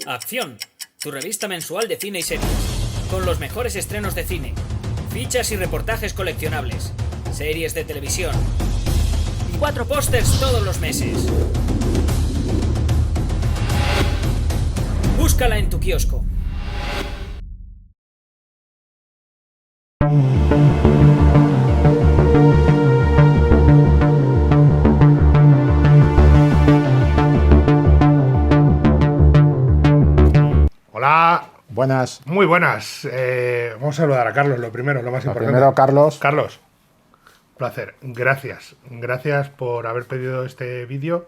Acción, tu revista mensual de cine y series, con los mejores estrenos de cine, fichas y reportajes coleccionables, series de televisión y 4 pósters todos los meses. Búscala en tu kiosco. Hola. Buenas. Muy buenas. Vamos a saludar a Carlos, lo primero, lo más importante. Primero, Carlos. Carlos, placer. Gracias. Gracias por haber pedido este vídeo.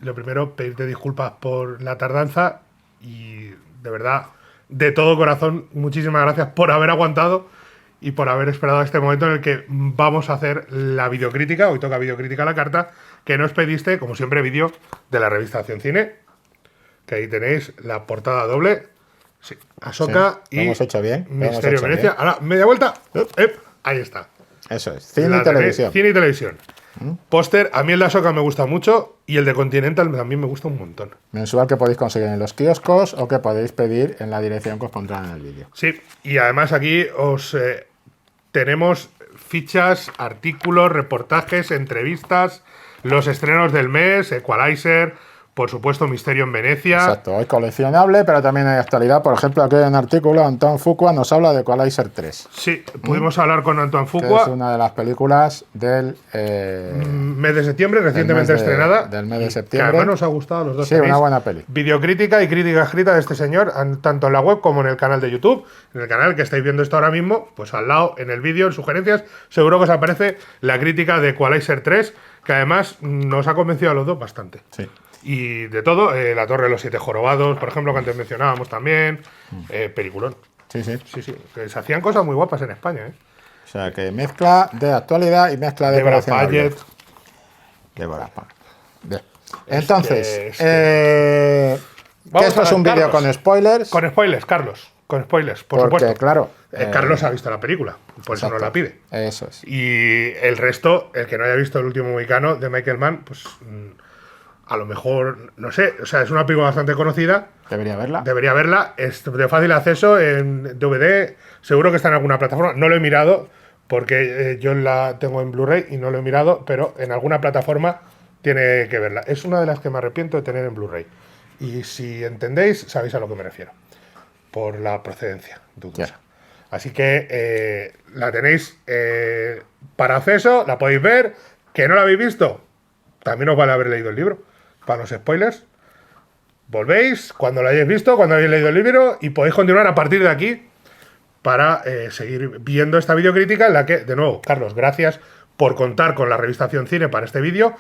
Lo primero, pedirte disculpas por la tardanza y de verdad, de todo corazón, muchísimas gracias por haber aguantado y por haber esperado este momento en el que vamos a hacer la videocrítica. Hoy toca videocrítica a la carta, que nos pediste, como siempre, vídeo de la revista Acción Cine, que ahí tenéis la portada doble. Sí, Ahsoka sí, y hemos hecho bien, Misterio Venecia. Ahora, media vuelta. Ahí está. Eso es, cine y televisión. Cine y televisión. Póster, a mí el de Ahsoka me gusta mucho y el de Continental también me gusta un montón. Mensual que podéis conseguir en los kioscos o que podéis pedir en la dirección que os pondrán en el vídeo. Sí, y además aquí os tenemos fichas, artículos, reportajes, entrevistas, los estrenos del mes, Equalizer, por supuesto Misterio en Venecia. Exacto, es coleccionable, pero también hay actualidad. Por ejemplo, aquí hay un artículo, Antoine Fuqua nos habla de Equalizer 3. Sí, pudimos hablar con Antoine Que Fuqua. es una de las películas del mes de septiembre, recientemente estrenada. Del mes de Que septiembre. además nos ha gustado a los dos. Sí, Tenéis una buena peli. Videocrítica y crítica escrita de este señor, tanto en la web como en el canal de YouTube. En el canal que estáis viendo esto ahora mismo, pues al lado, en el vídeo, en sugerencias, seguro que os aparece la crítica de Equalizer 3, que además nos ha convencido a los dos bastante. Sí. Y de todo, La Torre de los Siete Jorobados, por ejemplo, que antes mencionábamos también, peliculón. Sí, sí. Sí, sí, que se hacían cosas muy guapas en España, ¿eh? O sea, que mezcla de actualidad y mezcla de Deborah coleccionable. Payet. Deborah Payet. Bien. Entonces, Vamos esto a es un ver, vídeo Carlos. con spoilers. Con spoilers, Carlos. Con spoilers, por Porque, supuesto. claro. Carlos ha visto la película, por eso nos la pide. Eso es. Y el resto, el que no haya visto El último mohicano de Michael Mann, pues a lo mejor, no sé, o sea, es una película bastante conocida. Debería verla. Debería verla, es de fácil acceso en DVD, seguro que está en alguna plataforma. No lo he mirado porque yo la tengo en Blu-ray y no lo he mirado, pero en alguna plataforma tiene que verla. Es una de las que me arrepiento de tener en Blu-ray. Y si entendéis, sabéis a lo que me refiero. Por la procedencia dudosa. Yeah. Así que la tenéis para acceso, la podéis ver. Que no la habéis visto, también os vale haber leído el libro. Para los spoilers, volvéis cuando lo hayáis visto, cuando hayáis leído el libro, y podéis continuar a partir de aquí para seguir viendo esta videocrítica en la que, de nuevo, Carlos, gracias por contar con la revista Acción Cine para este vídeo,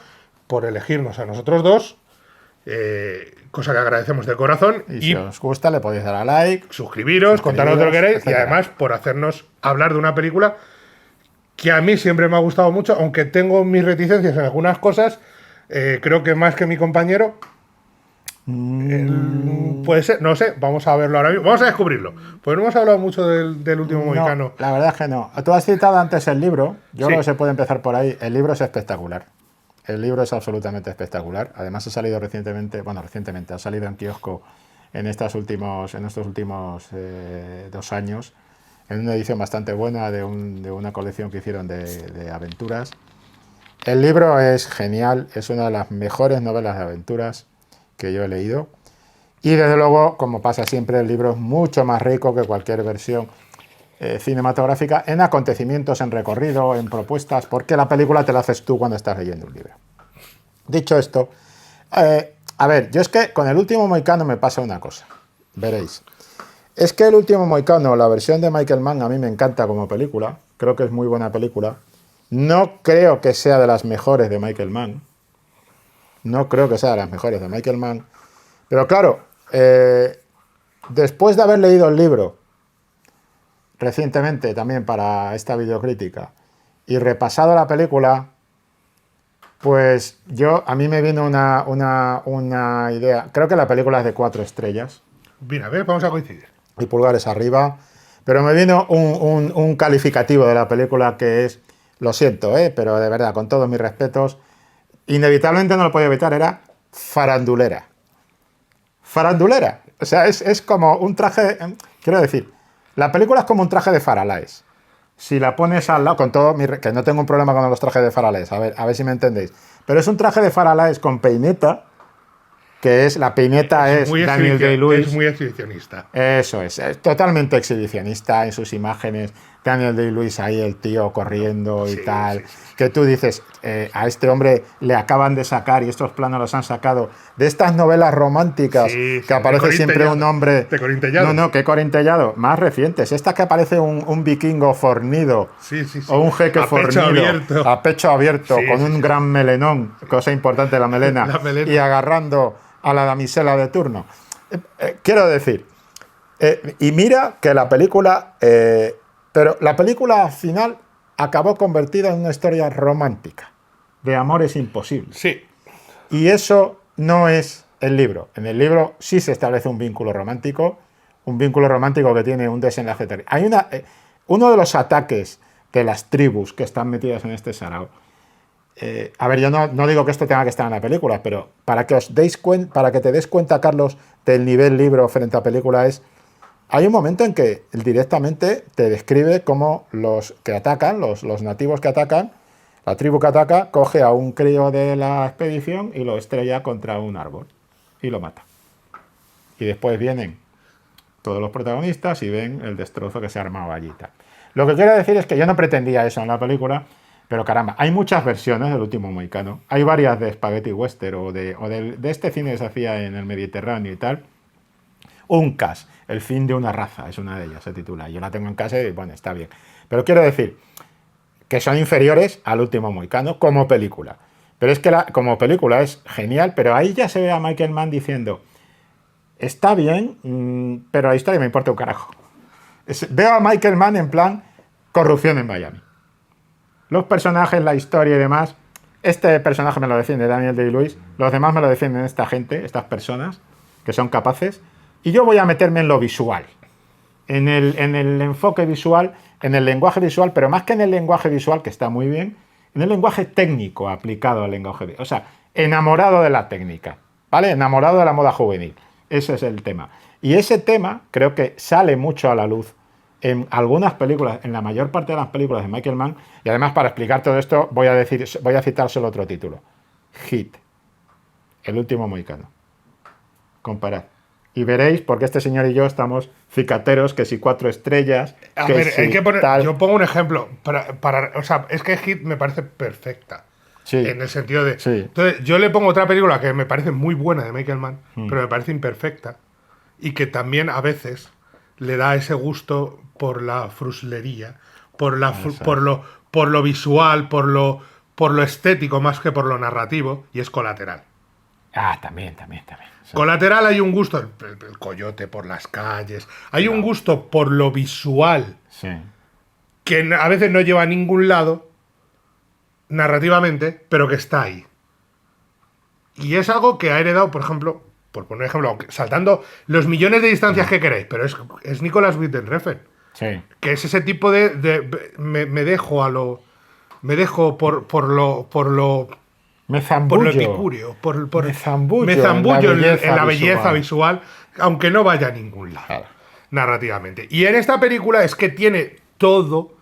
por elegirnos a nosotros dos, cosa que agradecemos de corazón. Y si os gusta, le podéis dar a like, suscribiros, contarnos lo que queréis, etcétera. Y además por hacernos hablar de una película que a mí siempre me ha gustado mucho, aunque tengo mis reticencias en algunas cosas. Creo que más que mi compañero. Puede ser, no sé, vamos a verlo ahora mismo. Vamos a descubrirlo. Pues no hemos hablado mucho del último mohicano. La verdad es que no. Tú has citado antes el libro. Yo Sí. creo que se puede empezar por ahí. El libro es espectacular. El libro es absolutamente espectacular. Además ha salido recientemente, ha salido en kiosco en estos últimos 2 años, en una edición bastante buena de una colección que hicieron de aventuras. El libro es genial, es una de las mejores novelas de aventuras que yo he leído. Y desde luego, como pasa siempre, el libro es mucho más rico que cualquier versión cinematográfica en acontecimientos, en recorrido, en propuestas, porque la película te la haces tú cuando estás leyendo un libro. Dicho esto, a ver, yo es que con El último mohicano me pasa una cosa, veréis. Es que El último mohicano, la versión de Michael Mann, a mí me encanta como película, creo que es muy buena película. No creo que sea de las mejores de Michael Mann. No creo que sea de las mejores de Michael Mann. Pero claro, después de haber leído el libro recientemente también para esta videocrítica y repasado la película, pues a mí me vino una idea. Creo que la película es de 4 estrellas. Mira, a ver, vamos a coincidir. Y pulgares arriba. Pero me vino un calificativo de la película que es, lo siento, pero de verdad, con todos mis respetos, inevitablemente no lo podía evitar, era farandulera. farandulera. O sea, es como un traje... Quiero decir, la película es como un traje de Faralaes. Si la pones al lado, con todo que no tengo un problema con los trajes de Faralaes, a ver si me entendéis. Pero es un traje de Faralaes con peineta, que es, la peineta es Daniel Day-Lewis. Es muy exhibicionista. Eso es totalmente exhibicionista en sus imágenes. Daniel Day-Lewis ahí, el tío corriendo y tal. Sí. Que tú dices, a este hombre le acaban de sacar, y estos planos los han sacado, de estas novelas románticas que aparece siempre un hombre... ¿De Corintellado? No, que Corintellado. Más recientes. Esta que aparece un vikingo fornido. Sí. O un jeque fornido. A pecho abierto, con un gran melenón. Cosa importante, la melena. Y agarrando a la damisela de turno. Quiero decir, y mira que la película... pero la película al final acabó convertida en una historia romántica, de amores imposibles. Sí. Y eso no es el libro. En el libro sí se establece un vínculo romántico que tiene un desenlace terrible. Hay uno de los ataques de las tribus que están metidas en este sarao. A ver, yo no digo que esto tenga que estar en la película, pero para que te des cuenta, Carlos, del nivel libro frente a película hay un momento en que directamente te describe cómo los que atacan, los nativos que atacan, la tribu que ataca, coge a un crío de la expedición y lo estrella contra un árbol y lo mata. Y después vienen todos los protagonistas y ven el destrozo que se ha armado allí. Lo que quiero decir es que yo no pretendía eso en la película, pero caramba, hay muchas versiones del Último Mohicano. Hay varias de Spaghetti Western o de este cine que se hacía en el Mediterráneo y tal. Uncas, el fin de una raza, es una de ellas, se titula. Yo la tengo en casa y bueno, está bien. Pero quiero decir que son inferiores al Último Mohicano como película. Pero es que como película es genial, pero ahí ya se ve a Michael Mann diciendo, está bien, pero la historia me importa un carajo. Veo a Michael Mann en plan corrupción en Miami. Los personajes, la historia y demás, este personaje me lo defiende Daniel Day-Lewis, los demás me lo defienden esta gente, estas personas que son capaces. Y yo voy a meterme en lo visual, en el enfoque visual, en el lenguaje visual, pero más que en el lenguaje visual, que está muy bien, en el lenguaje técnico aplicado al lenguaje visual. O sea, enamorado de la técnica, ¿vale? Enamorado de la moda juvenil. Ese es el tema. Y ese tema creo que sale mucho a la luz en algunas películas, en la mayor parte de las películas de Michael Mann. Y además, para explicar todo esto, voy a citar solo otro título. Hit. El Último Mohicano. Comparad. Y veréis, porque este señor y yo estamos cicateros, que si 4 estrellas... A ver, hay que poner... Yo pongo un ejemplo. O sea, es que Hit me parece perfecta. Sí. En el sentido de... Sí. Entonces, yo le pongo otra película que me parece muy buena de Michael Mann, pero me parece imperfecta. Y que también a veces le da ese gusto por la fruslería, por lo visual, por lo estético, más que por lo narrativo, y es Colateral. También. Sí. Colateral hay un gusto, el coyote por las calles, hay un gusto por lo visual, sí, que a veces no lleva a ningún lado narrativamente, pero que está ahí. Y es algo que ha heredado, por ejemplo, por poner ejemplo, saltando los millones de distancias que queréis, pero es Nicolas Winding Refn. Sí. Que es ese tipo me dejo por lo Me zambullo. Por lo epicúreo, me zambullo en la belleza visual, aunque no vaya a ningún lado, claro, narrativamente. Y en esta película es que tiene todo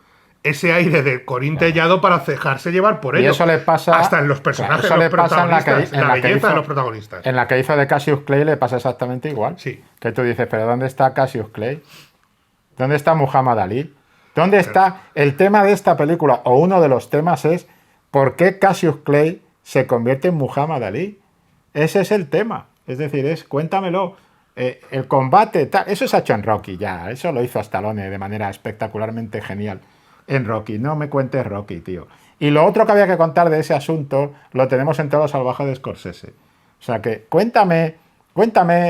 ese aire de Corintellado, claro, para dejarse llevar por ello. Y eso le pasa... Hasta en los personajes, claro, los protagonistas, en la belleza de los protagonistas. En la que hizo de Cassius Clay le pasa exactamente igual. Sí. Que tú dices, ¿pero dónde está Cassius Clay? ¿Dónde está Muhammad Ali? ¿Dónde está el tema de esta película? O uno de los temas es ¿por qué Cassius Clay se convierte en Muhammad Ali? Ese es el tema. Es decir, cuéntamelo. El combate, tal, eso se ha hecho en Rocky ya. Eso lo hizo Stallone de manera espectacularmente genial en Rocky. No me cuentes Rocky, tío. Y lo otro que había que contar de ese asunto lo tenemos en Todo Salvaje de Scorsese. O sea que cuéntame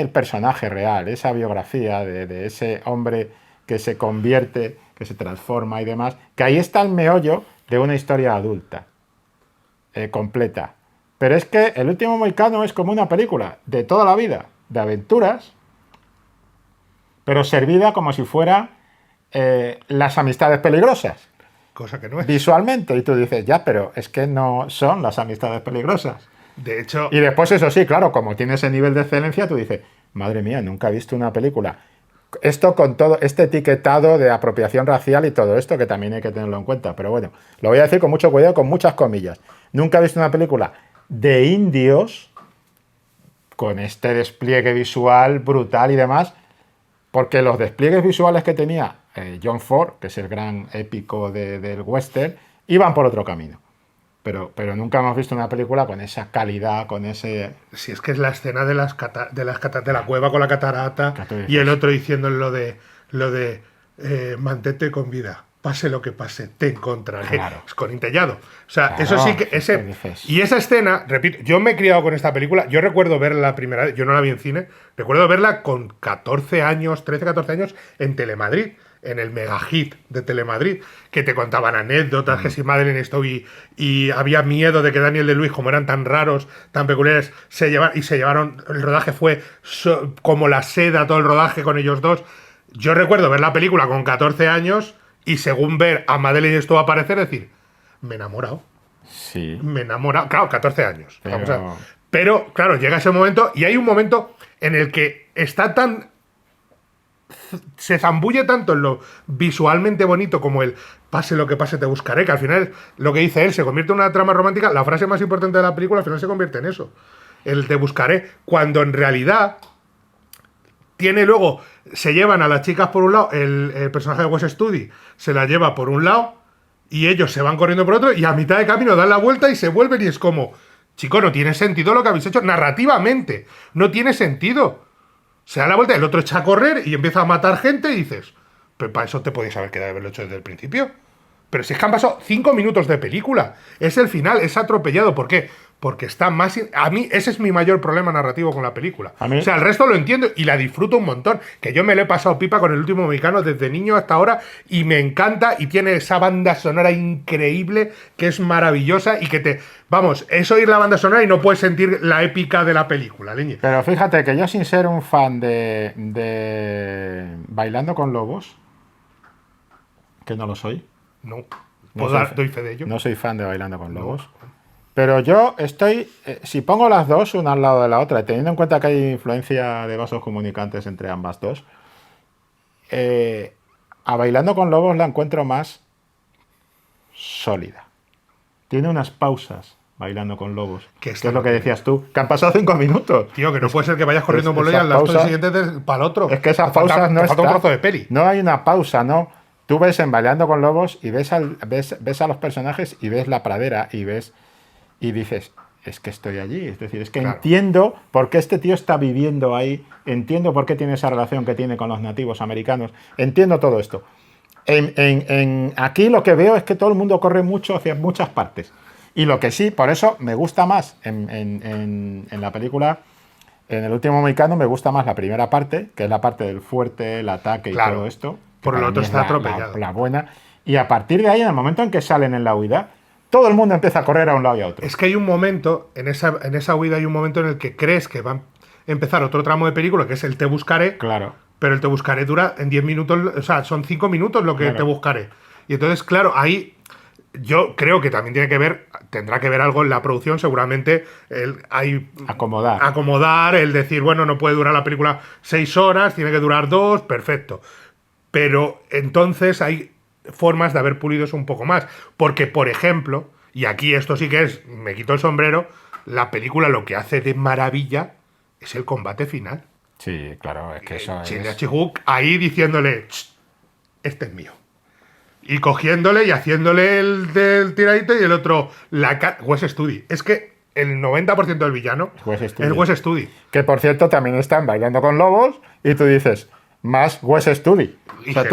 el personaje real, esa biografía de ese hombre que se convierte, que se transforma y demás, que ahí está el meollo de una historia adulta. Completa. Pero es que El Último Mohicano es como una película de toda la vida, de aventuras, pero servida como si fuera Las Amistades Peligrosas. Cosa que no es. Visualmente. Y tú dices, ya, pero es que no son Las Amistades Peligrosas. De hecho... Y después, eso sí, claro, como tiene ese nivel de excelencia, tú dices, madre mía, nunca he visto una película. Esto con todo este etiquetado de apropiación racial y todo esto, que también hay que tenerlo en cuenta. Pero bueno, lo voy a decir con mucho cuidado, con muchas comillas. Nunca he visto una película de indios con este despliegue visual brutal y demás, porque los despliegues visuales que tenía John Ford, que es el gran épico del western, iban por otro camino. Pero nunca hemos visto una película con esa calidad, con ese... Si es que es la escena de de la cueva con la catarata y el otro diciendo lo de mantente con vida, pase lo que pase, te encontraré. Claro. Es con Intellado. O sea, Claro, eso sí que... Y esa escena, repito, yo me he criado con esta película, yo recuerdo verla la primera vez, yo no la vi en cine, recuerdo verla con 14 años, 13, 14 años, en Telemadrid, en el mega hit de Telemadrid, que te contaban anécdotas, que si Madeleine Stowe y había miedo de que Daniel de Luis, como eran tan raros, tan peculiares, se llevaron, el rodaje fue como la seda, todo el rodaje con ellos dos. Yo recuerdo ver la película con 14 años y según ver a Madeleine Stowe aparecer, decir, me he enamorado. Sí. Me he enamorado. Claro, 14 años. Pero... Pero, claro, llega ese momento y hay un momento en el que está tan... se zambulle tanto en lo visualmente bonito como el pase lo que pase te buscaré, que al final lo que dice él se convierte en una trama romántica. La frase más importante de la película al final se convierte en eso, el te buscaré, cuando en realidad tiene luego, se llevan a las chicas por un lado, el personaje de Wes Studi se la lleva por un lado y ellos se van corriendo por otro y a mitad de camino dan la vuelta y se vuelven y es como, chico, no tiene sentido lo que habéis hecho narrativamente, no tiene sentido. Se da la vuelta, el otro echa a correr y empieza a matar gente y dices, pero para eso te podías haber quedado haberlo hecho desde el principio. Pero si es que han pasado 5 minutos de película. Es el final, es atropellado. ¿Por qué? Porque está más... A mí ese es mi mayor problema narrativo con la película. O sea, el resto lo entiendo y la disfruto un montón. Que yo me lo he pasado pipa con El último mohicano desde niño hasta ahora y me encanta y tiene esa banda sonora increíble que es maravillosa y que te... Vamos, es oír la banda sonora y no puedes sentir la épica de la película, leñe. Pero fíjate que yo sin ser un fan de Bailando con Lobos, que no lo soy. No, doy fe de ello. No soy fan de Bailando con Lobos. No. Pero yo estoy, si pongo las dos una al lado de la otra, teniendo en cuenta que hay influencia de vasos comunicantes entre ambas dos, a Bailando con Lobos la encuentro más sólida. Tiene unas pausas Bailando con Lobos, que es lo que decías tú, que han pasado 5 minutos. Tío, que no puede ser que vayas corriendo por ella al lado siguiente para el otro. Es que esas pausas no falta un trozo de peli. No hay una pausa, no. Tú ves en Bailando con Lobos y ves a los personajes y ves la pradera y dices, es que estoy allí. Es decir, es que entiendo por qué este tío está viviendo ahí, entiendo por qué tiene esa relación que tiene con los nativos americanos, entiendo todo esto. Aquí lo que veo es que todo el mundo corre mucho hacia muchas partes. Y lo que sí, por eso me gusta más en la película, en El último mohicano, me gusta más la primera parte, que es la parte del fuerte, el ataque y todo esto. Por lo otro está atropellado. La buena. Y a partir de ahí, en el momento en que salen en la huida, todo el mundo empieza a correr a un lado y a otro. Es que hay un momento, en esa huida hay un momento en el que crees que va a empezar otro tramo de película, que es el te buscaré. Claro. Pero el te buscaré dura en 10 minutos, o sea, son 5 minutos lo que te buscaré. Y entonces, claro, ahí yo creo que también tendrá que ver algo en la producción, seguramente acomodar, el decir, bueno, no puede durar la película 6 horas, tiene que durar 2, perfecto. Pero entonces hay formas de haber pulido eso un poco más. Porque, por ejemplo, y aquí esto sí que es, me quito el sombrero, la película lo que hace de maravilla es el combate final. Sí, claro, es que eso es... Chinea Chihuk ahí diciéndole, este es mío. Y cogiéndole y haciéndole el del tiradito y el otro, Wes Studi. Es que el 90% del villano es Wes Studi. Que, por cierto, también están Bailando con Lobos y tú dices, más Wes Studi. O sea,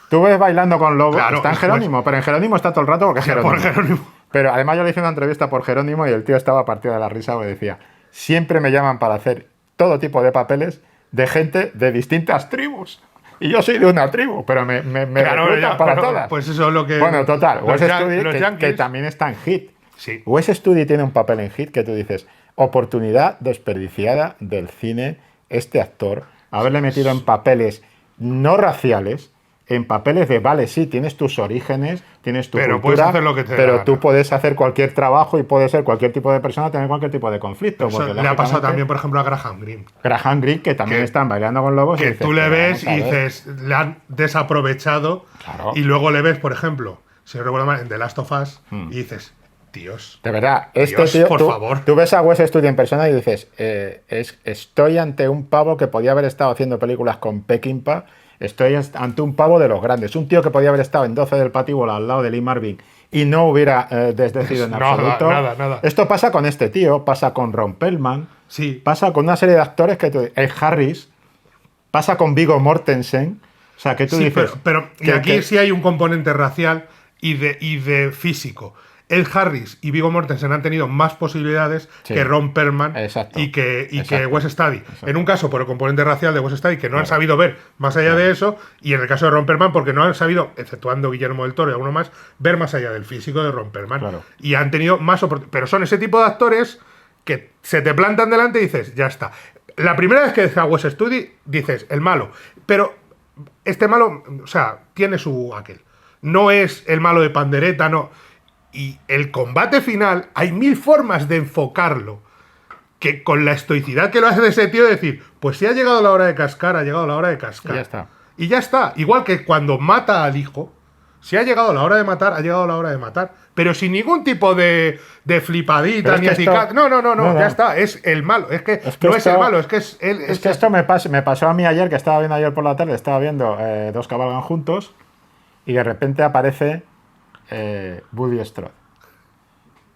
tú ves Bailando con Lobos, claro, está en Jerónimo, pues, pero en Jerónimo está todo el rato porque es Jerónimo. Pero además yo le hice una entrevista por Jerónimo y el tío estaba partido de la risa porque decía, siempre me llaman para hacer todo tipo de papeles de gente de distintas tribus. Y yo soy de una tribu, pero me reclutan para todas. Pues eso es lo que... Bueno, total, Wes Studi, que también está en Hit. Sí. Wes Studi tiene un papel en Hit que tú dices, oportunidad desperdiciada del cine, este actor, haberle metido en papeles no raciales, en papeles de, vale, sí, tienes tus orígenes, tienes tu Pero cultura, puedes hacer lo que te dé la pero gana. tú puedes hacer cualquier trabajo y puedes ser cualquier tipo de persona, tener cualquier tipo de conflicto. Eso Porque, le ha pasado lógicamente, también, por ejemplo, a Graham Greene. Graham Greene, que también Que- están Bailando con Lobos. y Que dices, tú le pero ves vamos a y ver. dices, le han desaprovechado. Claro. Y luego le ves, por ejemplo, si no recuerdo mal, en The Last of Us, y dices, Dios. De verdad, este Dios, tío, por tú, favor. tú ves a Wes Studi en persona y dices, estoy ante un pavo que podía haber estado haciendo películas con Peckinpah, estoy ante un pavo de los grandes, un tío que podía haber estado en 12 del Patíbulo al lado de Lee Marvin y no hubiera desdecido en Nada, absoluto. nada. Esto pasa con este tío, pasa con Ron Perlman, Sí. pasa con una serie de actores que Ed Harris, pasa con Viggo Mortensen, o sea, que tú Sí, dices... pero y que- aquí que- sí hay un componente racial y de físico. Ed Harris y Viggo Mortensen han tenido más posibilidades Sí. que Ron Perlman Exacto. y que Exacto. Wes Studi. En un caso por el componente racial de Wes Studi, que no han Claro. sabido ver más allá de eso, y en el caso de Ron Perlman porque no han sabido, exceptuando Guillermo del Toro y alguno más, ver más allá del físico de Ron Perlman. Claro. Y han tenido más oportunidades. Pero son ese tipo de actores que se te plantan delante y dices, ya está. La primera vez que ves a Wes Studi, dices, el malo. Pero este malo, o sea, tiene su aquel. No es el malo de pandereta, no. Y el combate final, hay mil formas de enfocarlo. Que con la estoicidad que lo hace de ese tío, decir, pues si ha llegado la hora de cascar, ha llegado la hora de cascar. Y ya está. Y ya está. Igual que cuando mata al hijo, si ha llegado la hora de matar, ha llegado la hora de matar. Pero sin ningún tipo de flipadita Pero es ni que esto- acicate. No, no. ya está. Es el malo. Es que que no es esto- el malo, es que es él. Es que esto me pasó a mí ayer, que estaba viendo ayer por la tarde, estaba viendo Dos cabalgan juntos y de repente aparece Woody Strode.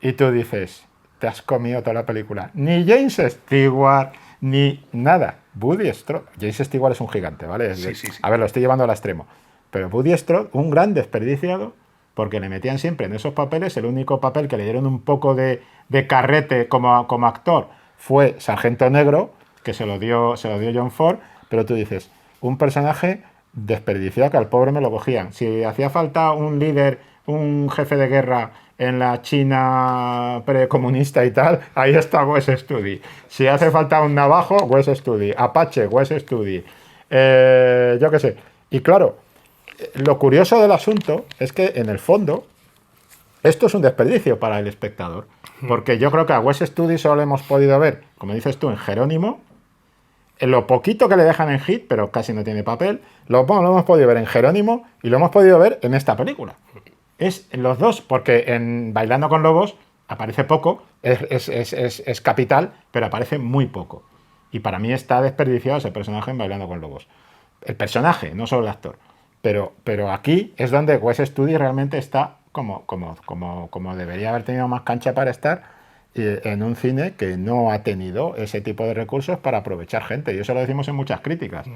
Y tú dices, te has comido toda la película. Ni James Stewart, ni nada. Woody Strode. James Stewart es un gigante, ¿vale? Sí. A ver, lo estoy llevando al extremo. Pero Woody Strode, un gran desperdiciado, porque le metían siempre en esos papeles. El único papel que le dieron un poco de carrete como actor fue Sargento Negro, que se lo dio John Ford. Pero tú dices, un personaje desperdiciado que al pobre me lo cogían. Si hacía falta un líder, un jefe de guerra en la China precomunista y tal, ahí está Wes Studi. Si hace falta un navajo, Wes Studi. Apache, Wes Studi. Yo qué sé. Y claro, lo curioso del asunto es que en el fondo esto es un desperdicio para el espectador. Porque yo creo que a Wes Studi solo hemos podido ver, como dices tú, en Jerónimo. En lo poquito que le dejan en Hit, pero casi no tiene papel, lo hemos podido ver en Jerónimo y lo hemos podido ver en esta película. Es en los dos, porque en Bailando con Lobos aparece poco, es capital, pero aparece muy poco. Y para mí está desperdiciado ese personaje en Bailando con Lobos. El personaje, no solo el actor. Pero aquí es donde Wes Studi realmente está como debería haber tenido más cancha para estar en un cine que no ha tenido ese tipo de recursos para aprovechar gente. Y eso lo decimos en muchas críticas.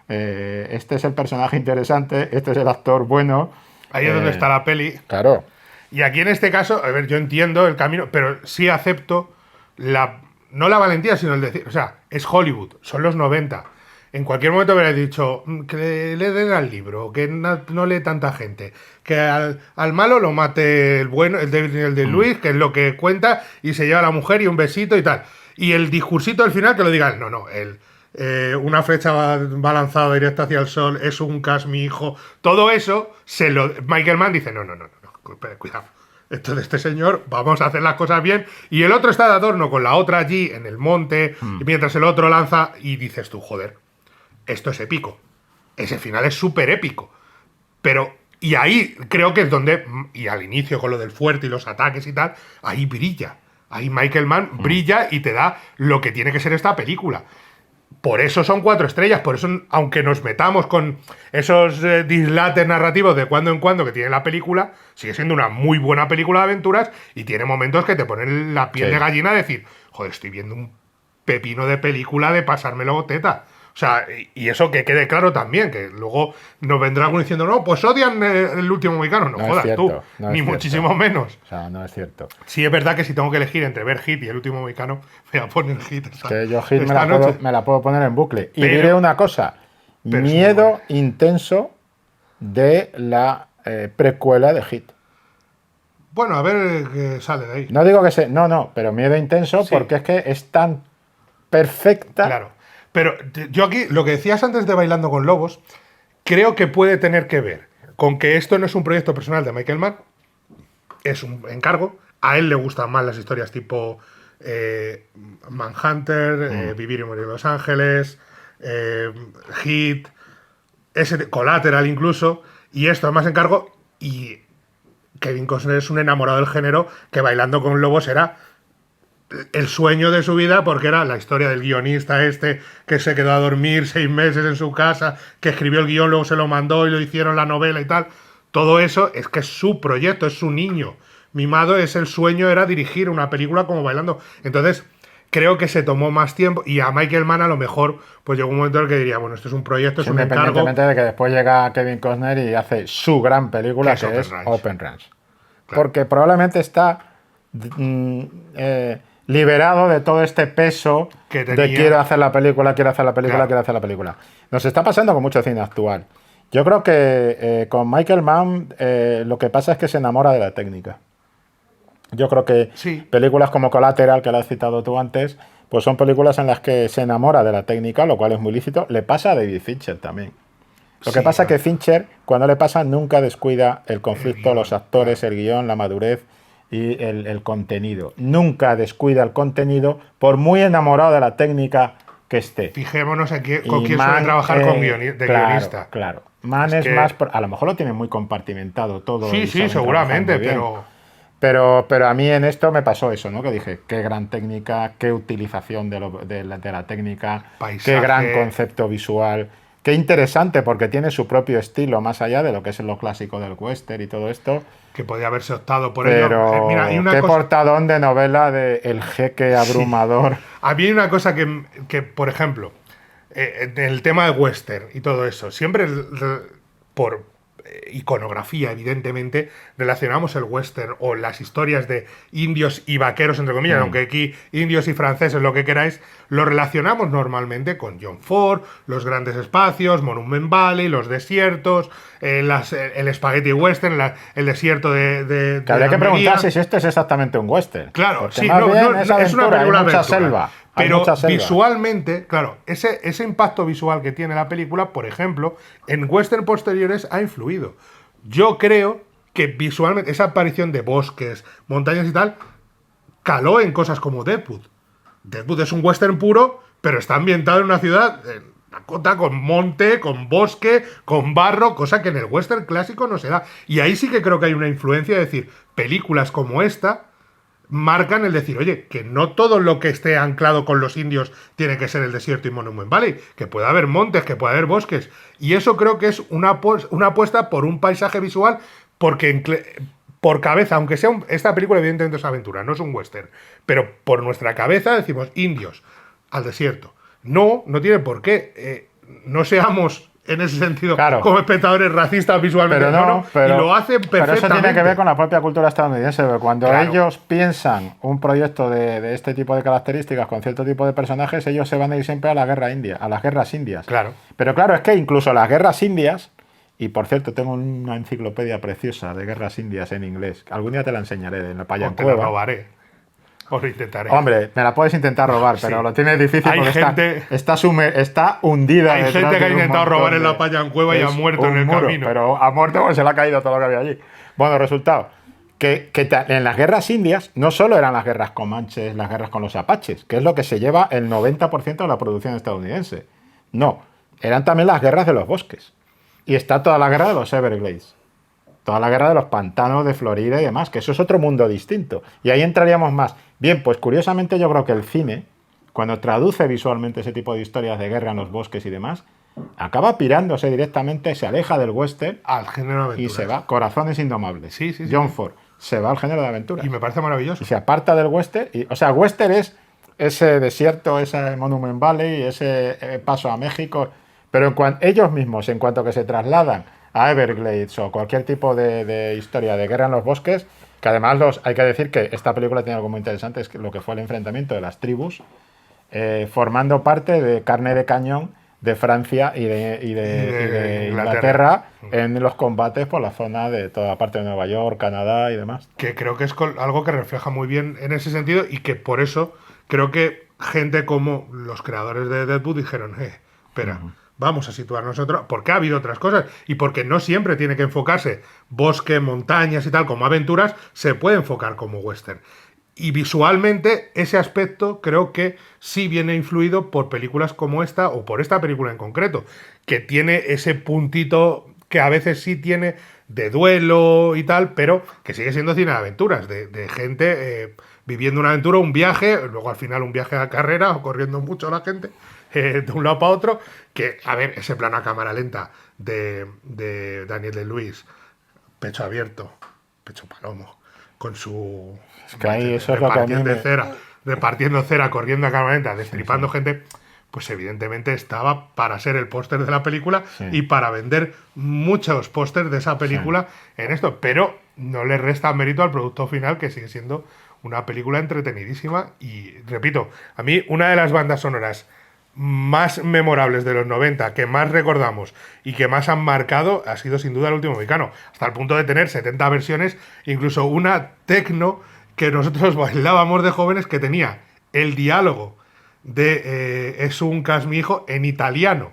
Este es el personaje interesante, este es el actor bueno. Ahí es donde está la peli. Claro. Y aquí en este caso, a ver, yo entiendo el camino, pero sí acepto no la valentía, sino el decir, o sea, es Hollywood, son los 90. En cualquier momento hubiera dicho que le den al libro, que no lee tanta gente, que al malo lo mate el bueno, el de Luis, que es lo que cuenta, y se lleva a la mujer y un besito y tal. Y el discursito del final que lo digan, una flecha va lanzada directa hacia el sol, es un cas, mi hijo. Todo eso, Michael Mann dice, no, cuidado. Esto de este señor, vamos a hacer las cosas bien. Y el otro está de adorno con la otra allí en el monte, y mientras el otro lanza, y dices tú, joder, esto es épico. Ese final es súper épico. Pero, y ahí creo que es donde, y al inicio con lo del fuerte y los ataques y tal, ahí brilla. Ahí Michael Mann brilla y te da lo que tiene que ser esta película. Por eso son 4 estrellas, por eso, aunque nos metamos con esos dislates narrativos de cuando en cuando que tiene la película, sigue siendo una muy buena película de aventuras y tiene momentos que te ponen la piel de gallina a decir, joder, estoy viendo un pepino de película de pasármelo teta. O sea, y eso que quede claro también, que luego nos vendrá alguno diciendo, no, pues odian el último Mohicano. No jodas tú, ni muchísimo menos. O sea, no es cierto. Sí, es verdad que si tengo que elegir entre ver Hit y el último Mohicano, me voy a poner Hit. Que yo Hit me la puedo poner en bucle. Y diré una cosa, pero miedo intenso de la precuela de Hit. Bueno, a ver qué sale de ahí. No digo que sea, no, pero miedo intenso porque es que es tan perfecta. Claro. Pero yo aquí, lo que decías antes de Bailando con Lobos, creo que puede tener que ver con que esto no es un proyecto personal de Michael Mann, es un encargo. A él le gustan más las historias tipo Manhunter, Vivir y Morir en Los Ángeles, Hit, Collateral incluso, y esto es más encargo. Y Kevin Costner es un enamorado del género que Bailando con Lobos era el sueño de su vida, porque era la historia del guionista que se quedó a dormir 6 meses en su casa, que escribió el guión, luego se lo mandó y lo hicieron la novela y tal. Todo eso es que es su proyecto, es su niño mimado, es el sueño, era dirigir una película como Bailando. Entonces creo que se tomó más tiempo, y a Michael Mann a lo mejor pues llegó un momento en el que diría, bueno, esto es un proyecto, es un encargo. Independientemente de que después llega Kevin Costner y hace su gran película, que es Open Range. Claro. Porque probablemente está liberado de todo este peso de quiero hacer la película, quiero hacer la película, claro, quiero hacer la película. Nos está pasando con mucho cine actual. Yo creo que con Michael Mann lo que pasa es que se enamora de la técnica. Yo creo que sí, películas como Collateral, que la has citado tú antes, pues son películas en las que se enamora de la técnica, lo cual es muy lícito. Le pasa a David Fincher también. Lo que pasa es que Fincher, cuando le pasa, nunca descuida el conflicto, los actores, el guión, la madurez y el contenido. Nunca descuida el contenido, por muy enamorado de la técnica que esté. Fijémonos aquí con quién suele trabajar de guionista. Claro. Mann es más... A lo mejor lo tiene muy compartimentado todo. Sí, seguramente, pero a mí en esto me pasó eso, ¿no? Que dije, qué gran técnica, qué utilización de la técnica, paisaje, qué gran concepto visual, qué interesante, porque tiene su propio estilo, más allá de lo que es lo clásico del western y todo esto. Que podía haberse optado por ello. Pero mira, hay una portadón de novela de El jeque abrumador. Sí. A mí hay una cosa que por ejemplo, el tema de western y todo eso, siempre por iconografía, evidentemente, relacionamos el western o las historias de indios y vaqueros, entre comillas, aunque aquí indios y franceses, lo que queráis, lo relacionamos normalmente con John Ford, los grandes espacios, Monument Valley, los desiertos, el spaghetti western, el desierto de que habría que preguntarse si esto es exactamente un western. Claro, sí, es una película hay mucha selva. Pero visualmente, claro, ese impacto visual que tiene la película, por ejemplo, en western posteriores ha influido. Yo creo que visualmente esa aparición de bosques, montañas y tal, caló en cosas como Deadwood. Deadwood es un western puro, pero está ambientado en una ciudad, en Dakota, con monte, con bosque, con barro, cosa que en el western clásico no se da. Y ahí sí que creo que hay una influencia, de decir, películas como esta marcan el decir, oye, que no todo lo que esté anclado con los indios tiene que ser el desierto y Monument Valley, que puede haber montes, que puede haber bosques, y eso creo que es una apuesta por un paisaje visual, porque por cabeza, aunque sea esta película evidentemente es aventura, no es un western, pero por nuestra cabeza decimos indios al desierto. No tiene por qué. No seamos en ese sentido, claro, como espectadores racistas visualmente, pero, y lo hacen perfectamente. Pero eso tiene que ver con la propia cultura estadounidense. Cuando ellos piensan un proyecto de este tipo de características con cierto tipo de personajes, ellos se van a ir siempre a la guerra india, a las guerras indias. Claro. Pero claro, es que incluso las guerras indias, y por cierto, tengo una enciclopedia preciosa de guerras indias en inglés. Algún día te la enseñaré en la Payancueva. Te la robaré. Os lo intentaré. Hombre, me la puedes intentar robar, pero lo tienes difícil porque está hundida. Hay gente que ha intentado robar en la Payancueva y ha muerto en el camino. Pero ha muerto porque se le ha caído todo lo que había allí. Bueno, resultado, que en las guerras indias no solo eran las guerras comanches, las guerras con los apaches, que es lo que se lleva el 90% de la producción estadounidense. No, eran también las guerras de los bosques. Y está toda la guerra de los Everglades. Toda la guerra de los pantanos de Florida y demás, que eso es otro mundo distinto. Y ahí entraríamos más. Bien, pues curiosamente yo creo que el cine, cuando traduce visualmente ese tipo de historias de guerra en los bosques y demás, acaba pirándose directamente, se aleja del western al género de aventura. Y se va. Corazones Indomables. Sí. John Ford se va al género de aventura. Y me parece maravilloso. Y se aparta del western. O sea, western es ese desierto, ese Monument Valley, ese paso a México. Pero ellos mismos, en cuanto que se trasladan a Everglades o cualquier tipo de historia de guerra en los bosques, que además hay que decir que esta película tiene algo muy interesante, es que lo que fue el enfrentamiento de las tribus, formando parte de carne de cañón de Francia y de Inglaterra en los combates por la zona de toda la parte de Nueva York, Canadá y demás. Que creo que es algo que refleja muy bien en ese sentido, y que por eso creo que gente como los creadores de Deadwood dijeron, espera, vamos a situar nosotros, porque ha habido otras cosas y porque no siempre tiene que enfocarse bosque, montañas y tal como aventuras, se puede enfocar como western. Y visualmente ese aspecto creo que sí viene influido por películas como esta o por esta película en concreto, que tiene ese puntito que a veces sí tiene de duelo y tal, pero que sigue siendo cine de aventuras, de gente viviendo una aventura, un viaje, luego al final un viaje a carrera o corriendo mucho la gente de un lado para otro, que, a ver, ese plano a cámara lenta de Daniel Day-Lewis, pecho abierto, pecho palomo, con su... Es que ahí eso es lo que a mí repartiendo cera, corriendo a cámara lenta, destripando gente, pues evidentemente estaba para ser el póster de la película y para vender muchos pósters de esa película en esto, pero no le resta mérito al producto final, que sigue siendo una película entretenidísima. Y repito, a mí una de las bandas sonoras más memorables de los 90, que más recordamos y que más han marcado, ha sido sin duda El último mohicano, hasta el punto de tener 70 versiones, incluso una techno que nosotros bailábamos de jóvenes, que tenía el diálogo de Es un cas mi hijo en italiano,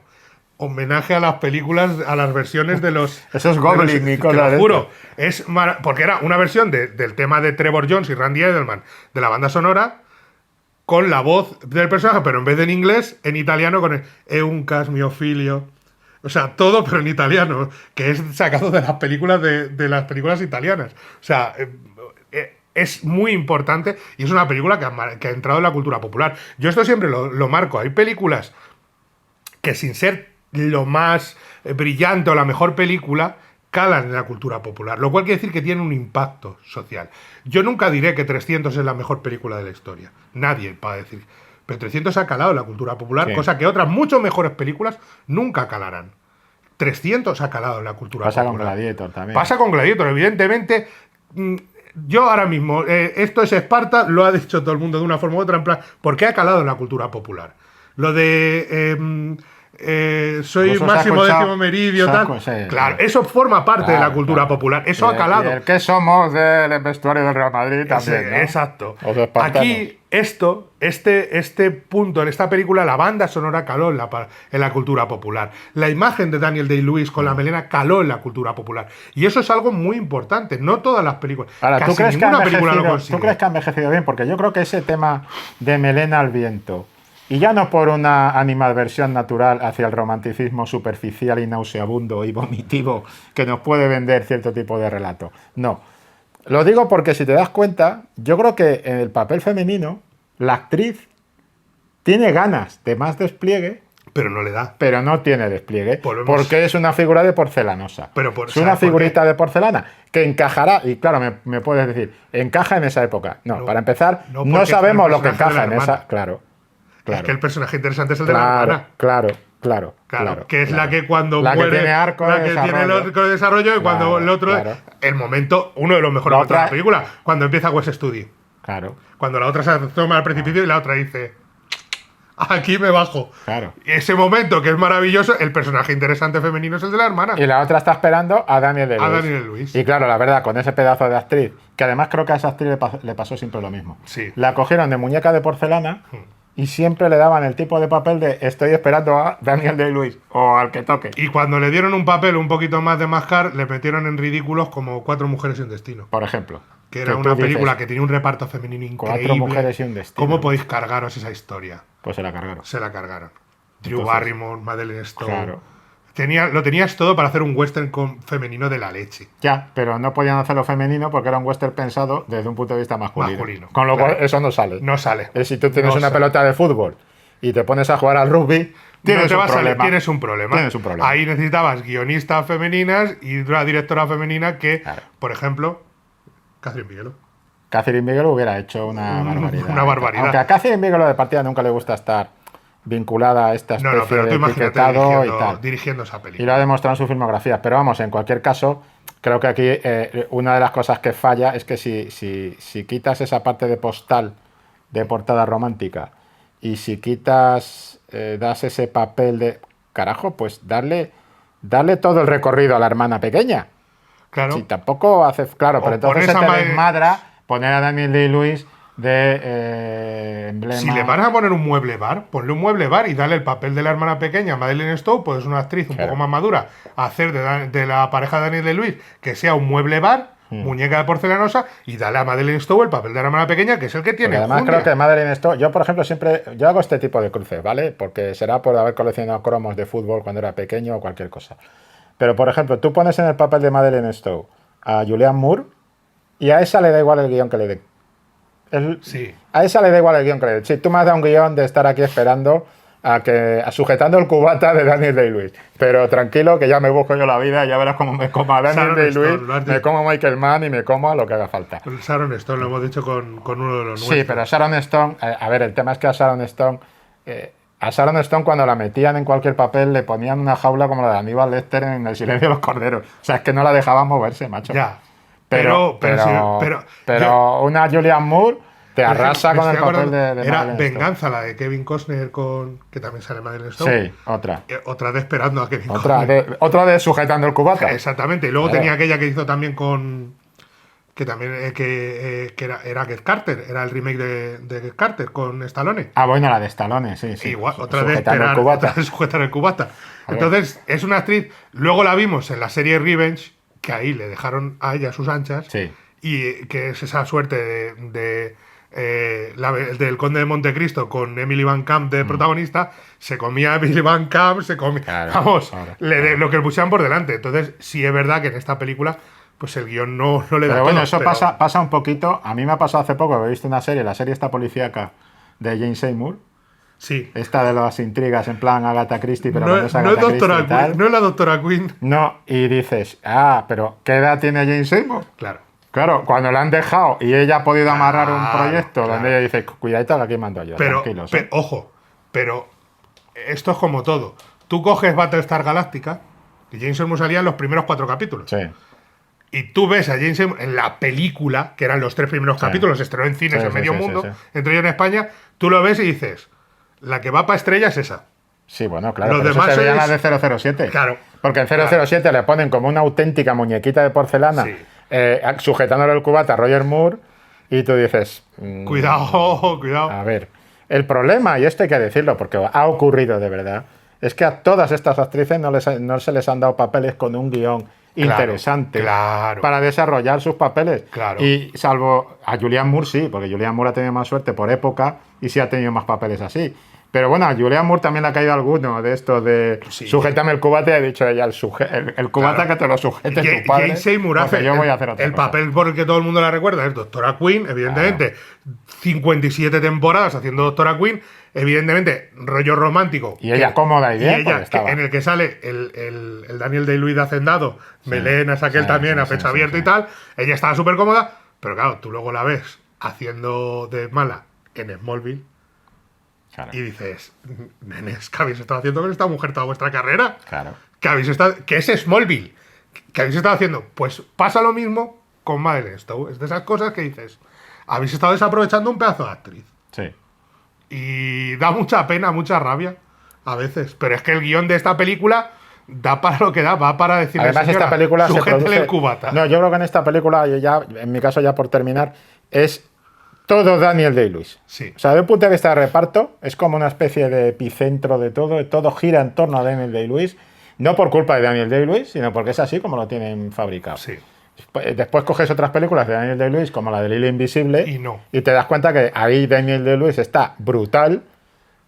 homenaje a las películas, a las versiones de los... Eso es Goblin, Nicolás. Te lo juro, porque era una versión del tema de Trevor Jones y Randy Edelman de la banda sonora, con la voz del personaje, pero en vez de en inglés, en italiano, con el è un cas mio figlio. O sea, todo, pero en italiano, que es sacado de las películas de las películas italianas. O sea, es muy importante y es una película que ha entrado en la cultura popular. Yo esto siempre lo marco. Hay películas que, sin ser lo más brillante o la mejor película, calan en la cultura popular, lo cual quiere decir que tienen un impacto social. Yo nunca diré que 300 es la mejor película de la historia. Nadie va a decir. Pero 300 ha calado en la cultura popular, cosa que otras mucho mejores películas nunca calarán. 300 ha calado en la cultura popular. Pasa con Gladiator también. Pasa con Gladiator, evidentemente. Yo ahora mismo, esto es Esparta, lo ha dicho todo el mundo de una forma u otra, en plan, porque ha calado en la cultura popular. Lo de... soy Máximo Décimo Meridio, tal. Claro, eso forma parte de la cultura popular. Eso ha calado. Y el que somos del vestuario del Real Madrid también, ¿no? Exacto. Aquí, este punto, en esta película, la banda sonora caló en la cultura popular. La imagen de Daniel Day-Lewis con la melena caló en la cultura popular. Y eso es algo muy importante. No todas las películas. Ahora, ¿tú crees que ha envejecido bien? Porque yo creo que ese tema de melena al viento, y ya no por una animadversión natural hacia el romanticismo superficial y nauseabundo y vomitivo que nos puede vender cierto tipo de relato. No. Lo digo porque, si te das cuenta, yo creo que en el papel femenino la actriz tiene ganas de más despliegue, pero no le da. Pero no tiene despliegue, porque es una figura de porcelanosa. Es una figurita de porcelana que encajará, y claro, me puedes decir, encaja en esa época. No, para empezar, no sabemos lo que encaja en esa... Claro. Es que el personaje interesante es el de la hermana. Claro. Que es la que cuando muere, que tiene arco la que tiene el arco de desarrollo, y cuando el otro, el momento, uno de los mejores momentos de la película, cuando empieza West Studi. Claro. Cuando la otra se toma al precipicio y la otra dice, aquí me bajo. Claro. Ese momento, que es maravilloso, el personaje interesante femenino es el de la hermana. Y la otra está esperando a Daniel Day-Lewis. Y claro, la verdad, con ese pedazo de actriz, que además creo que a esa actriz le pasó siempre lo mismo. Sí. La cogieron de muñeca de porcelana. Y siempre le daban el tipo de papel de estoy esperando a Daniel Day-Lewis o al que toque. Y cuando le dieron un papel un poquito más de mascar, le metieron en ridículos como Cuatro mujeres y un destino. Por ejemplo. Que era una película que tenía un reparto femenino increíble. 4 mujeres y un destino. ¿Cómo podéis cargaros esa historia? Pues se la cargaron. Drew Barrymore, Madeleine Stowe. Claro. Lo tenías todo para hacer un western femenino de la leche. Ya, pero no podían hacerlo femenino porque era un western pensado desde un punto de vista masculino. Con lo cual eso no sale. No sale. Si tú tienes una pelota de fútbol y te pones a jugar al rugby, tienes un problema. Ahí necesitabas guionistas femeninas y una directora femenina que, por ejemplo, Catherine Bigelow. Catherine Bigelow hubiera hecho una barbaridad. Una barbaridad. Aunque a Catherine Bigelow de partida nunca le gusta estar vinculada a esta especie de etiquetado y tal. Dirigiendo esa película. Y lo ha demostrado en su filmografía. Pero vamos, en cualquier caso, creo que aquí una de las cosas que falla es que si quitas esa parte de postal, de portada romántica, y si quitas, das ese papel de... Carajo, pues darle todo el recorrido a la hermana pequeña. Claro. Si tampoco hace... Claro, pero entonces se te desmadra poner a Daniel Day-Lewis emblema. Si le van a poner un mueble bar, ponle un mueble bar y dale el papel de la hermana pequeña, Madeleine Stowe, pues es una actriz un poco más madura, a hacer de la pareja de Daniel Day-Lewis que sea un mueble bar, muñeca de porcelanosa, y dale a Madeleine Stowe el papel de la hermana pequeña, que es el que tiene. Porque además creo que Madeleine Stowe, yo por ejemplo yo hago este tipo de cruces, ¿vale? Porque será por haber coleccionado cromos de fútbol cuando era pequeño o cualquier cosa. Pero por ejemplo, tú pones en el papel de Madeleine Stowe a Julianne Moore y a esa le da igual el guión que le dé. Sí. A esa le da igual el guión que le dé. Si tú me has dado un guión de estar aquí esperando sujetando el cubata de Daniel Day-Lewis. Pero tranquilo, que ya me busco yo la vida, ya verás cómo me como a Daniel Day-Lewis, me como a Michael Mann y me como a lo que haga falta. Sharon Stone, lo hemos dicho con uno de los nuestros. Sí, pero Sharon Stone, a ver, el tema es que a Sharon Stone cuando la metían en cualquier papel le ponían una jaula como la de Aníbal Lecter en El silencio de los corderos. O sea, es que no la dejaban moverse, macho. Ya. Pero una Julianne Moore te arrasa con el papel de era Madeleine Venganza, Stone. La de Kevin Costner, que también sale Madeleine Stone. Sí, otra. Otra de Esperando a Kevin Costner. Otra de Sujetando el cubata. Exactamente. Y luego tenía aquella que hizo también que también era Get Carter, era el remake de Get Carter con Stallone. Ah, bueno, la de Stallone, sí. Igual, otra de Sujetar el cubata. Entonces, es una actriz. Luego la vimos en la serie Revenge, que ahí le dejaron a ella sus anchas. Sí. Y que es esa suerte del Conde de Montecristo con Emily Van Camp de protagonista. Se comía a Emily Van Camp, Claro, lo que le pusieran por delante. Entonces, sí es verdad que en esta película pues el guión no le da. Pero bueno, eso pasa un poquito. A mí me ha pasado hace poco, he visto una serie, la serie esta policíaca de Jane Seymour. Sí. Esta de las intrigas en plan Agatha Christie, pero no es Agatha Christie y tal. No es la doctora Quinn. No, y dices, pero ¿qué edad tiene Jane Seymour? Claro, cuando la han dejado y ella ha podido amarrar un proyecto donde ella dice, cuidadito, que aquí mando yo, tranquilos. Ojo, pero esto es como todo. Tú coges Battlestar Galactica, y Jane Seymour salía en los primeros 4 capítulos. Sí. Y tú ves a Jane Seymour en la película, que eran los 3 primeros capítulos, se estrenó en cines en medio mundo, entre ellos en España, tú lo ves y dices, la que va para estrella es esa. Sí, bueno, claro, Los pero demás eso se veía la de 007. Claro. Porque en 007 le ponen como una auténtica muñequita de porcelana, sujetándole el cubata a Roger Moore, y tú dices... Cuidado. A ver, el problema, y esto hay que decirlo, porque ha ocurrido de verdad, es que a todas estas actrices no se les han dado papeles con un guión interesante para desarrollar sus papeles. Claro. Y salvo a Julianne Moore, sí, porque Julianne Moore ha tenido más suerte por época y sí ha tenido más papeles así. Pero bueno, a Julianne Moore también le ha caído alguno de esto de sujétame el cubata, y ha dicho ella, el cubata que te lo sujete tu padre. Jane Seymour hace yo voy a hacer otra cosa. papel por el que todo el mundo la recuerda es Doctora Quinn, evidentemente. 57 temporadas haciendo Doctora Quinn, evidentemente, rollo romántico. Y ella cómoda y bien. En el que sale el Daniel Day-Lewis de Hacendado, melenas aquel también, a pecho abierto y tal. Ella estaba súper cómoda, pero claro, tú luego la ves haciendo de mala en Smallville. Claro. Y dices, nenes, ¿qué habéis estado haciendo con esta mujer toda vuestra carrera? Claro. ¿Qué es Smallville? ¿Qué habéis estado haciendo? Pues pasa lo mismo con Madeleine Stowe. Es de esas cosas que dices, habéis estado desaprovechando un pedazo de actriz. Sí. Y da mucha pena, mucha rabia a veces. Pero es que el guión de esta película da para lo que da, va para decirle, además, señora, esta película se produce... el cubata. No, yo creo que en esta película, en mi caso ya por terminar, es todo Daniel Day-Lewis. Sí. O sea, de un punto de vista de reparto, es como una especie de epicentro de todo gira en torno a Daniel Day-Lewis, no por culpa de Daniel Day-Lewis, sino porque es así como lo tienen fabricado. Sí. Después coges otras películas de Daniel Day-Lewis, como la de Lily Invisible, y te das cuenta que ahí Daniel Day-Lewis está brutal,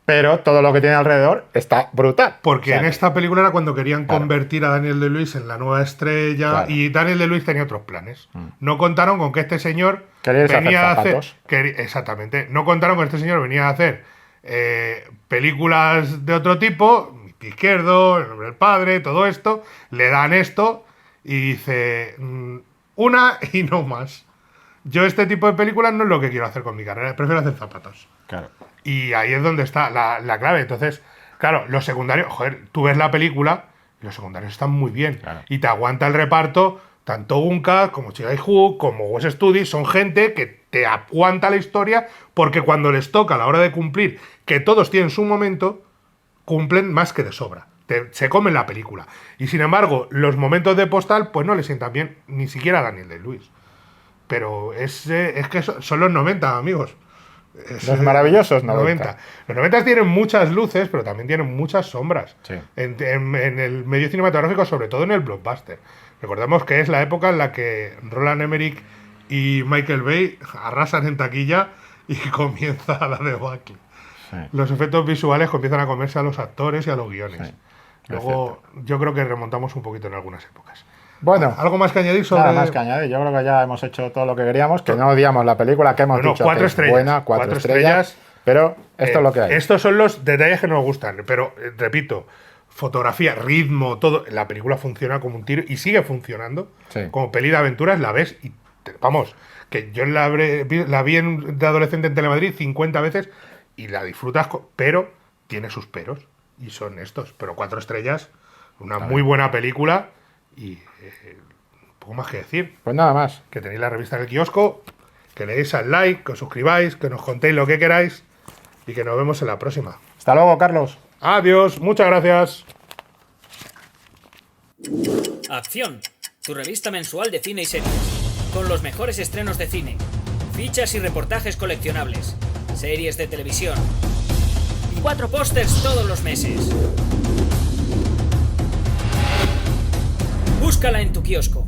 pero todo lo que tiene alrededor está brutal. Porque en esta película era cuando querían convertir a Daniel Day-Lewis en la nueva estrella, y Daniel Day-Lewis tenía otros planes. No contaron con que este señor venía a hacer... Exactamente. No contaron con que este señor venía a hacer películas de otro tipo, Izquierdo, El nombre del padre, todo esto. Le dan esto y dice, una y no más. Yo este tipo de películas no es lo que quiero hacer con mi carrera, prefiero hacer zapatos. Claro. Y ahí es donde está la clave. Entonces, claro, los secundarios, tú ves la película, y los secundarios están muy bien. Claro. Y te aguanta el reparto, tanto Unka como Chihai-Hu, como Wes Studi, son gente que te aguanta la historia, porque cuando les toca a la hora de cumplir, que todos tienen su momento, cumplen más que de sobra. Se comen la película. Y sin embargo, los momentos de postal, pues no le sientan bien, ni siquiera a Daniel Day-Lewis. pero es que son los 90, amigos. Los maravillosos 90. Los 90 tienen muchas luces, pero también tienen muchas sombras. Sí. En el medio cinematográfico, sobre todo en el blockbuster. Recordemos que es la época en la que Roland Emmerich y Michael Bay arrasan en taquilla y comienza la debacle. Sí. Los efectos visuales comienzan a comerse a los actores y a los guiones. Sí, Luego, yo creo que remontamos un poquito en algunas épocas. Bueno, ¿Algo más que añadir sobre...? nada más que añadir. Yo creo que ya hemos hecho todo lo que queríamos, que no odiamos la película, que hemos Bueno, dicho 4 que es estrellas. buena, 4 estrellas, pero esto es lo que hay. Estos son los detalles que nos gustan, pero repito, fotografía, ritmo, todo. La película funciona como un tiro y sigue funcionando. Sí. Como peli de aventuras la ves y vamos, que yo la vi de adolescente en Telemadrid 50 veces y la disfrutas, pero tiene sus peros y son estos. Pero 4 estrellas, una muy buena película y poco más que decir. Pues nada más. Que tenéis la revista en el kiosco, que le deis al like, que os suscribáis, que nos contéis lo que queráis y que nos vemos en la próxima. Hasta luego, Carlos. Adiós, muchas gracias. Acción, tu revista mensual de cine y series, con los mejores estrenos de cine, fichas y reportajes coleccionables, series de televisión y 4 pósters todos los meses. Búscala en tu kiosco.